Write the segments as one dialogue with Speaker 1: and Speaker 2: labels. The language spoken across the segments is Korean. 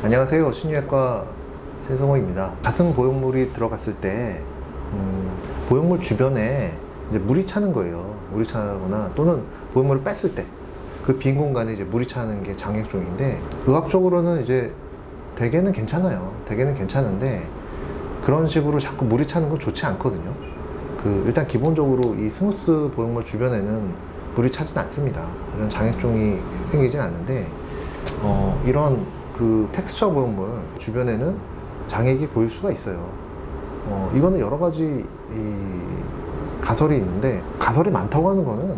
Speaker 1: 안녕하세요. 신유외과 신성호입니다. 가슴 보형물이 들어갔을 때 보형물 주변에 이제 물이 차는 거예요. 물이 차거나 또는 보형물을 뺐을 때 그 빈 공간에 이제 물이 차는 게 장액종인데, 의학적으로는 이제 대개는 괜찮아요. 대개는 괜찮은데 그런 식으로 자꾸 물이 차는 건 좋지 않거든요. 일단 기본적으로 이 스무스 보형물 주변에는 물이 차진 않습니다. 이런 장액종이 생기진 않는데, 이런 텍스처 보형물 주변에는 장액이 고일 수가 있어요. 이거는 여러 가지 가설이 있는데, 가설이 많다고 하는 거는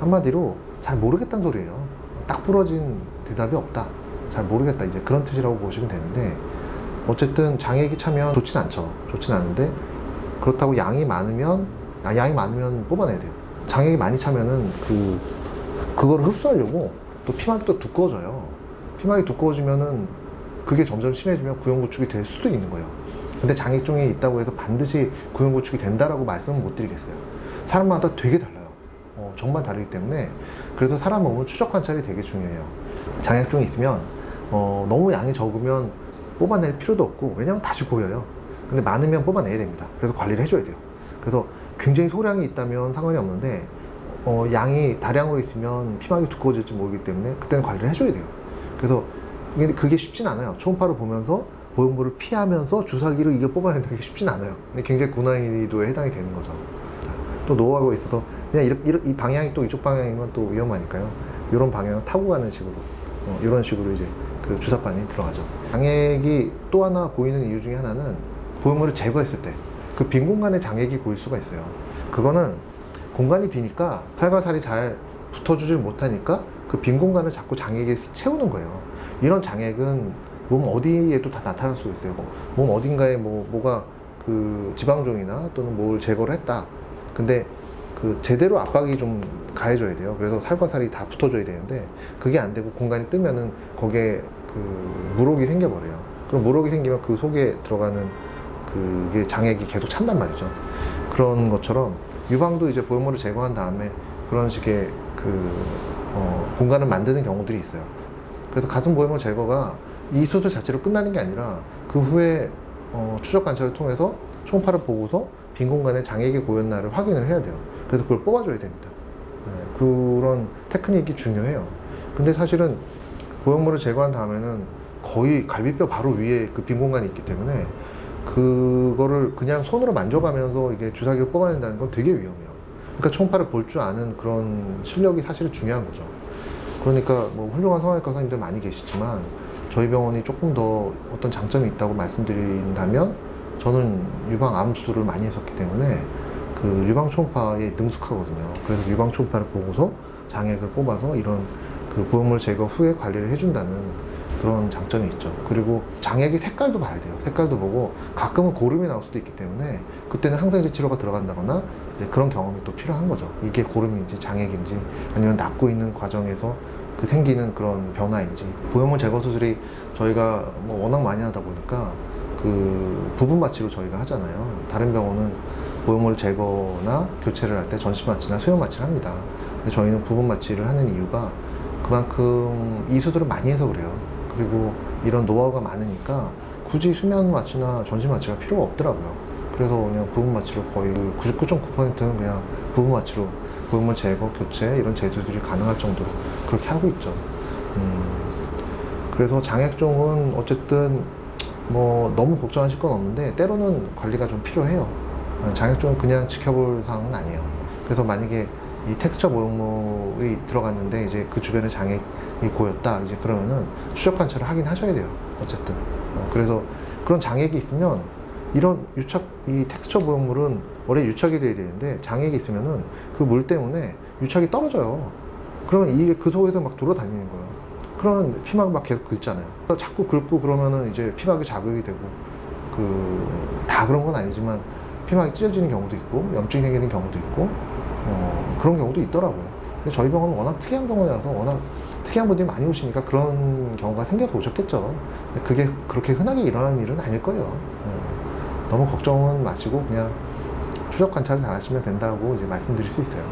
Speaker 1: 한마디로 잘 모르겠다는 소리예요. 딱 부러진 대답이 없다, 잘 모르겠다, 이제 그런 뜻이라고 보시면 되는데, 어쨌든 장액이 차면 좋진 않죠. 좋진 않은데, 그렇다고 양이 많으면 뽑아내야 돼요. 장액이 많이 차면은 그거를 흡수하려고 또 피막이 또 두꺼워져요. 피막이 두꺼워지면은 그게 점점 심해지면 구형구축이 될 수도 있는 거예요. 근데 장액종이 있다고 해서 반드시 구형구축이 된다라고 말씀은 못 드리겠어요. 사람마다 되게 달라요. 정말 다르기 때문에, 그래서 사람 몸은 추적 관찰이 되게 중요해요. 장액종이 있으면 너무 양이 적으면 뽑아낼 필요도 없고, 왜냐면 다시 고여요. 근데 많으면 뽑아내야 됩니다. 그래서 관리를 해줘야 돼요. 그래서 굉장히 소량이 있다면 상관이 없는데, 양이 다량으로 있으면 피막이 두꺼워질지 모르기 때문에 그때는 관리를 해줘야 돼요. 그래서 그게 쉽진 않아요. 초음파를 보면서 보형물을 피하면서 주사기로 이걸 뽑아낸다는 게 쉽진 않아요. 굉장히 고난이도에 해당이 되는 거죠. 또 노하우가 있어서 그냥 이 방향이 또 이쪽 방향이면 또 위험하니까요. 이런 방향을 타고 가는 식으로, 이런 식으로 이제 그 주사판이 들어가죠. 장액이 또 하나 고이는 이유 중에 하나는 보형물을 제거했을 때 그 빈 공간에 장액이 고일 수가 있어요. 그거는 공간이 비니까 살과 살이 잘 붙어주질 못하니까 그 빈 공간을 자꾸 장액이 채우는 거예요. 이런 장액은 몸 어디에도 다 나타날 수 있어요. 몸 어딘가에 뭐가 지방종이나 또는 뭘 제거를 했다. 근데 제대로 압박이 좀 가해져야 돼요. 그래서 살과 살이 다 붙어줘야 되는데, 그게 안 되고 공간이 뜨면은 거기에 물혹이 생겨버려요. 그럼 물혹이 생기면 그 속에 들어가는 그게 장액이 계속 찬단 말이죠. 그런 것처럼 유방도 이제 보형물을 제거한 다음에 그런 식의 공간을 만드는 경우들이 있어요. 그래서 가슴 보형물 제거가 이 수술 자체로 끝나는 게 아니라 그 후에 추적 관찰을 통해서 초음파를 보고서 빈 공간에 장액이 고였나를 확인을 해야 돼요. 그래서 그걸 뽑아줘야 됩니다. 그런 테크닉이 중요해요. 근데 사실은 보형물을 제거한 다음에는 거의 갈비뼈 바로 위에 그 빈 공간이 있기 때문에 그거를 그냥 손으로 만져가면서 이게 주사기를 뽑아낸다는 건 되게 위험해요. 그러니까 초음파를 볼 줄 아는 그런 실력이 사실은 중요한 거죠. 그러니까 뭐 훌륭한 성형외과 선생님들 많이 계시지만, 저희 병원이 조금 더 어떤 장점이 있다고 말씀드린다면, 저는 유방 암 수술을 많이 했었기 때문에 유방 초음파에 능숙하거든요. 그래서 유방 초음파를 보고서 장액을 뽑아서 이런 보형물 제거 후에 관리를 해준다는 그런 장점이 있죠. 그리고 장액의 색깔도 봐야 돼요. 색깔도 보고, 가끔은 고름이 나올 수도 있기 때문에 그때는 항생제 치료가 들어간다거나 이제 그런 경험이 또 필요한 거죠. 이게 고름인지 장액인지, 아니면 낫고 있는 과정에서 생기는 그런 변화인지. 보형물 제거 수술이 저희가 워낙 많이 하다 보니까 부분 마취로 저희가 하잖아요. 다른 병원은 보형물 제거나 교체를 할 때 전신 마취나 수면 마취를 합니다. 근데 저희는 부분 마취를 하는 이유가 그만큼 이 수술을 많이 해서 그래요. 그리고 이런 노하우가 많으니까 굳이 수면 마취나 전신 마취가 필요가 없더라고요. 그래서 그냥 부분 마취로 거의 99.9%는 그냥 부분 마취로 보형물 제거, 교체 이런 제술들이 가능할 정도로 그렇게 하고 있죠. 그래서 장액종은 어쨌든 너무 걱정하실 건 없는데, 때로는 관리가 좀 필요해요. 장액종은 그냥 지켜볼 사항은 아니에요. 그래서 만약에 이 텍스처 보형물이 들어갔는데 이제 그 주변에 장액이 고였다, 이제 그러면은 추적 관찰을 하긴 하셔야 돼요. 어쨌든. 그래서 그런 장액이 있으면, 이런 이 텍스처 보형물은 원래 유착이 돼야 되는데 장액이 있으면은 그 물 때문에 유착이 떨어져요. 그러면 이게 그 속에서 막 돌아다니는 거예요. 그러면 피막 막 계속 긁잖아요. 자꾸 긁고 그러면은 이제 피막이 자극이 되고, 다 그런 건 아니지만 피막이 찢어지는 경우도 있고, 염증이 생기는 경우도 있고, 그런 경우도 있더라고요. 근데 저희 병원은 워낙 특이한 병원이라서, 워낙 특이한 분들이 많이 오시니까 그런 경우가 생겨서 오셨겠죠. 근데 그게 그렇게 흔하게 일어나는 일은 아닐 거예요. 너무 걱정은 마시고 그냥 추적 관찰을 잘 하시면 된다고 이제 말씀드릴 수 있어요.